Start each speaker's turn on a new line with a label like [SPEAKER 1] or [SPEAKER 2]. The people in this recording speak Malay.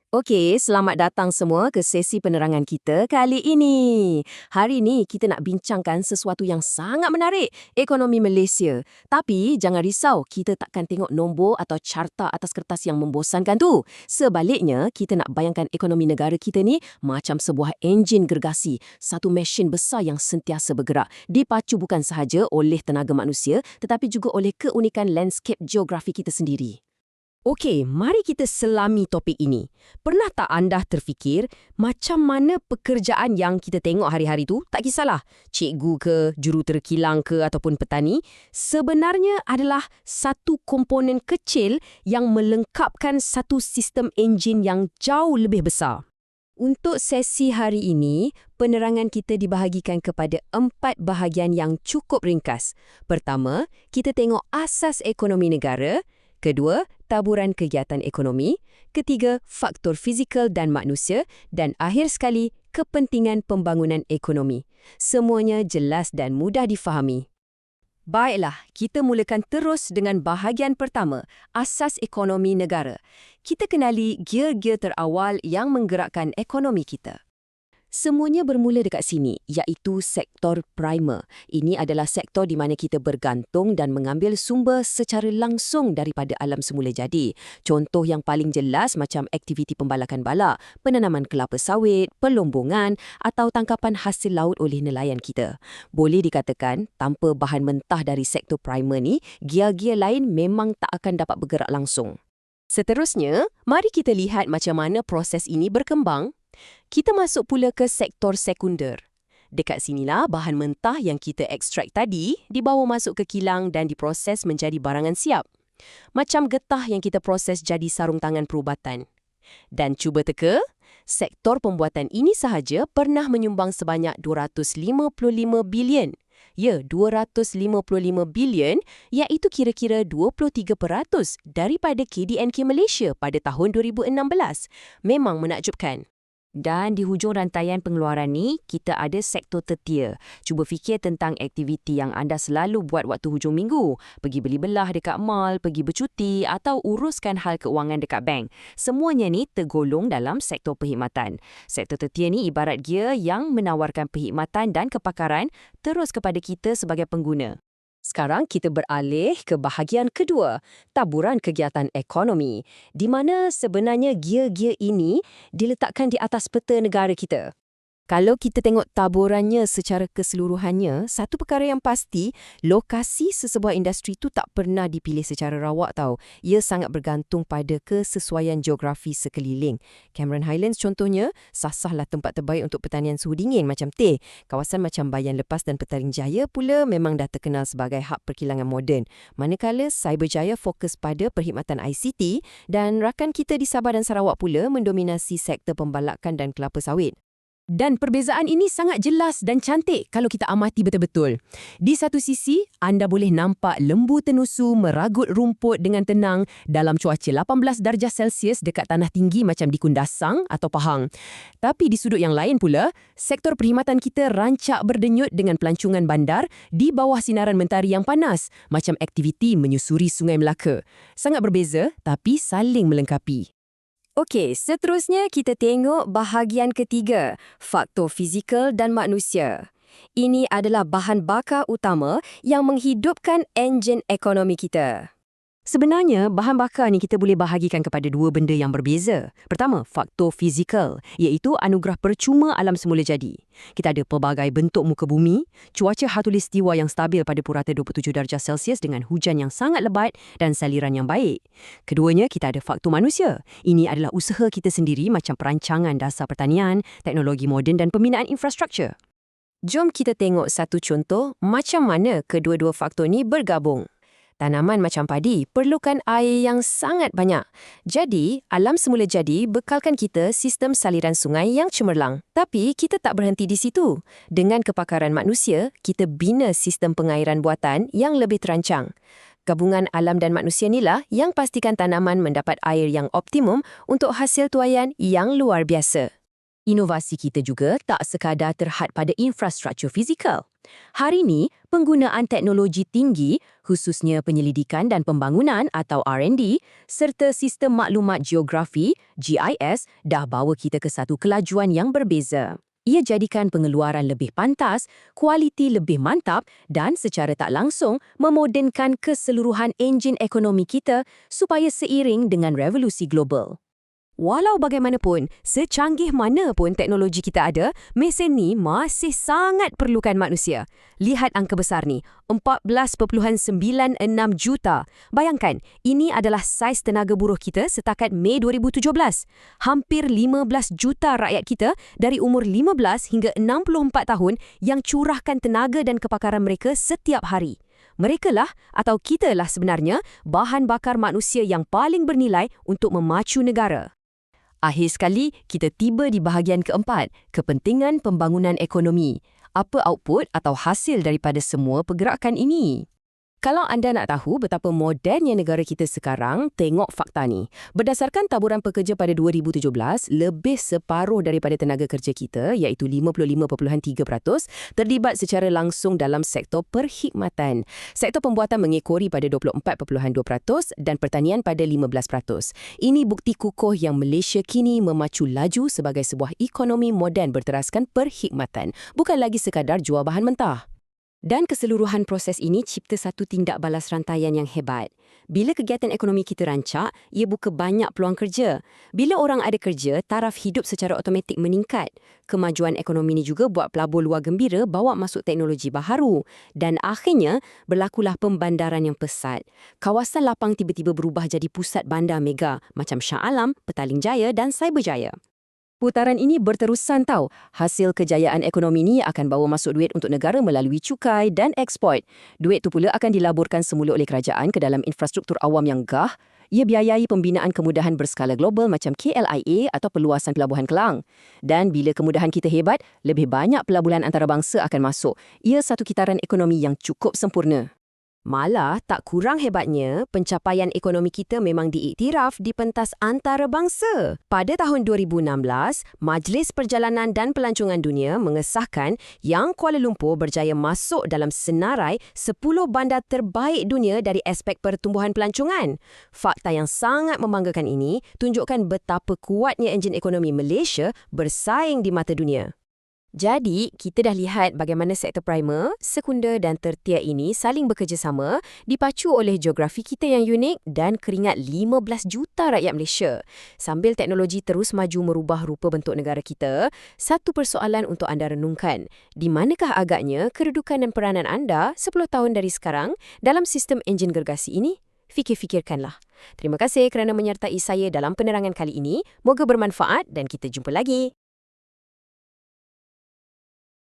[SPEAKER 1] Okey, selamat datang semua ke sesi penerangan kita kali ini. Hari ini kita nak bincangkan sesuatu yang sangat menarik, ekonomi Malaysia. Tapi jangan risau, kita takkan tengok nombor atau carta atas kertas yang membosankan tu. Sebaliknya, kita nak bayangkan ekonomi negara kita ni macam sebuah enjin gergasi, satu mesin besar yang sentiasa bergerak, dipacu bukan sahaja oleh tenaga manusia tetapi juga oleh keunikan landscape geografi kita sendiri. Okey, mari kita selami topik ini. Pernah tak anda terfikir macam mana pekerjaan yang kita tengok hari-hari tu, tak kisahlah cikgu ke, jurutera kilang ke ataupun petani, sebenarnya adalah satu komponen kecil yang melengkapkan satu sistem enjin yang jauh lebih besar. Untuk sesi hari ini, penerangan kita dibahagikan kepada 4 bahagian yang cukup ringkas. Pertama, kita tengok asas ekonomi negara. Kedua, taburan kegiatan ekonomi. Ketiga, faktor fizikal dan manusia. Dan akhir sekali, kepentingan pembangunan ekonomi. Semuanya jelas dan mudah difahami. Baiklah, kita mulakan terus dengan bahagian pertama, asas ekonomi negara. Kita kenali gear-gear terawal yang menggerakkan ekonomi kita. Semuanya bermula dekat sini, iaitu sektor primer. Ini adalah sektor di mana kita bergantung dan mengambil sumber secara langsung daripada alam semula jadi. Contoh yang paling jelas macam aktiviti pembalakan bala, penanaman kelapa sawit, pelombongan atau tangkapan hasil laut oleh nelayan kita. Boleh dikatakan, tanpa bahan mentah dari sektor primer ni, gear-gear lain memang tak akan dapat bergerak langsung. Seterusnya, mari kita lihat macam mana proses ini berkembang. Kita masuk pula ke sektor sekunder. Dekat sinilah bahan mentah yang kita ekstrak tadi dibawa masuk ke kilang dan diproses menjadi barangan siap. Macam getah yang kita proses jadi sarung tangan perubatan. Dan cuba teka, sektor pembuatan ini sahaja pernah menyumbang sebanyak 255 bilion. Ya, 255 bilion iaitu kira-kira 23% daripada KDNK Malaysia pada tahun 2016. Memang menakjubkan. Dan di hujung rantaian pengeluaran ni, kita ada sektor tertier. Cuba fikir tentang aktiviti yang anda selalu buat waktu hujung minggu. Pergi beli belah dekat mall, pergi bercuti atau uruskan hal keuangan dekat bank. Semuanya ni tergolong dalam sektor perkhidmatan. Sektor tertier ni ibarat gear yang menawarkan perkhidmatan dan kepakaran terus kepada kita sebagai pengguna. Sekarang kita beralih ke bahagian kedua, taburan kegiatan ekonomi, di mana sebenarnya gear-gear ini diletakkan di atas peta negara kita. Kalau kita tengok taburannya secara keseluruhannya, satu perkara yang pasti, lokasi sesebuah industri itu tak pernah dipilih secara rawak tau. Ia sangat bergantung pada kesesuaian geografi sekeliling. Cameron Highlands contohnya, sasahlah tempat terbaik untuk pertanian suhu dingin macam teh. Kawasan macam Bayan Lepas dan Petaling Jaya pula memang dah terkenal sebagai hub perkilangan moden. Manakala Cyberjaya fokus pada perkhidmatan ICT dan rakan kita di Sabah dan Sarawak pula mendominasi sektor pembalakan dan kelapa sawit. Dan perbezaan ini sangat jelas dan cantik kalau kita amati betul-betul. Di satu sisi, anda boleh nampak lembu tenusu meragut rumput dengan tenang dalam cuaca 18 darjah Celsius dekat tanah tinggi macam di Kundasang atau Pahang. Tapi di sudut yang lain pula, sektor perkhidmatan kita rancak berdenyut dengan pelancongan bandar di bawah sinaran mentari yang panas, macam aktiviti menyusuri Sungai Melaka. Sangat berbeza tapi saling melengkapi. Okey, seterusnya kita tengok bahagian ketiga, faktor fizikal dan manusia. Ini adalah bahan bakar utama yang menghidupkan enjin ekonomi kita. Sebenarnya, bahan bakar ni kita boleh bahagikan kepada dua benda yang berbeza. Pertama, faktor fizikal, iaitu anugerah percuma alam semula jadi. Kita ada pelbagai bentuk muka bumi, cuaca khatulistiwa yang stabil pada purata 27 darjah Celsius dengan hujan yang sangat lebat dan saliran yang baik. Keduanya, kita ada faktor manusia. Ini adalah usaha kita sendiri macam perancangan dasar pertanian, teknologi moden dan pembinaan infrastruktur. Jom kita tengok satu contoh macam mana kedua-dua faktor ni bergabung. Tanaman macam padi perlukan air yang sangat banyak. Jadi, alam semula jadi bekalkan kita sistem saliran sungai yang cemerlang. Tapi, kita tak berhenti di situ. Dengan kepakaran manusia, kita bina sistem pengairan buatan yang lebih terancang. Gabungan alam dan manusia inilah yang pastikan tanaman mendapat air yang optimum untuk hasil tuaian yang luar biasa. Inovasi kita juga tak sekadar terhad pada infrastruktur fizikal. Hari ini, penggunaan teknologi tinggi, khususnya penyelidikan dan pembangunan atau R&D, serta sistem maklumat geografi, GIS, dah bawa kita ke satu kelajuan yang berbeza. Ia jadikan pengeluaran lebih pantas, kualiti lebih mantap dan secara tak langsung memodenkan keseluruhan enjin ekonomi kita supaya seiring dengan revolusi global. Walau bagaimanapun, secanggih mana pun teknologi kita ada, mesin ni masih sangat perlukan manusia. Lihat angka besar ni, 14.96 juta. Bayangkan, ini adalah saiz tenaga buruh kita setakat Mei 2017. Hampir 15 juta rakyat kita dari umur 15 hingga 64 tahun yang curahkan tenaga dan kepakaran mereka setiap hari. Merekalah atau kitalah sebenarnya bahan bakar manusia yang paling bernilai untuk memacu negara. Akhir sekali, kita tiba di bahagian keempat, kepentingan pembangunan ekonomi. Apa output atau hasil daripada semua pergerakan ini? Kalau anda nak tahu betapa modernnya negara kita sekarang, tengok fakta ni. Berdasarkan taburan pekerja pada 2017, lebih separuh daripada tenaga kerja kita, iaitu 55.3%, terlibat secara langsung dalam sektor perkhidmatan. Sektor pembuatan mengekori pada 24.2% dan pertanian pada 15%. Ini bukti kukuh yang Malaysia kini memacu laju sebagai sebuah ekonomi moden berteraskan perkhidmatan, bukan lagi sekadar jual bahan mentah. Dan keseluruhan proses ini cipta satu tindak balas rantaian yang hebat. Bila kegiatan ekonomi kita rancak, ia buka banyak peluang kerja. Bila orang ada kerja, taraf hidup secara automatik meningkat. Kemajuan ekonomi ini juga buat pelabur luar gembira bawa masuk teknologi baharu. Dan akhirnya, berlakulah pembandaran yang pesat. Kawasan lapang tiba-tiba berubah jadi pusat bandar mega macam Shah Alam, Petaling Jaya dan Cyberjaya. Putaran ini berterusan tahu. Hasil kejayaan ekonomi ini akan bawa masuk duit untuk negara melalui cukai dan ekspor. Duit itu pula akan dilaburkan semula oleh kerajaan ke dalam infrastruktur awam yang gah. Ia biayai pembinaan kemudahan berskala global macam KLIA atau perluasan pelabuhan Kelang. Dan bila kemudahan kita hebat, lebih banyak pelabuhan antarabangsa akan masuk. Ia satu kitaran ekonomi yang cukup sempurna. Malah, tak kurang hebatnya, pencapaian ekonomi kita memang diiktiraf di pentas antarabangsa. Pada tahun 2016, Majlis Perjalanan dan Pelancongan Dunia mengesahkan yang Kuala Lumpur berjaya masuk dalam senarai 10 bandar terbaik dunia dari aspek pertumbuhan pelancongan. Fakta yang sangat membanggakan ini tunjukkan betapa kuatnya enjin ekonomi Malaysia bersaing di mata dunia. Jadi, kita dah lihat bagaimana sektor primer, sekunder dan tertiar ini saling bekerjasama, dipacu oleh geografi kita yang unik dan keringat 15 juta rakyat Malaysia. Sambil teknologi terus maju merubah rupa bentuk negara kita, satu persoalan untuk anda renungkan. Di manakah agaknya kedudukan dan peranan anda 10 tahun dari sekarang dalam sistem enjin gergasi ini? Fikir-fikirkanlah. Terima kasih kerana menyertai saya dalam penerangan kali ini. Moga bermanfaat dan kita jumpa lagi.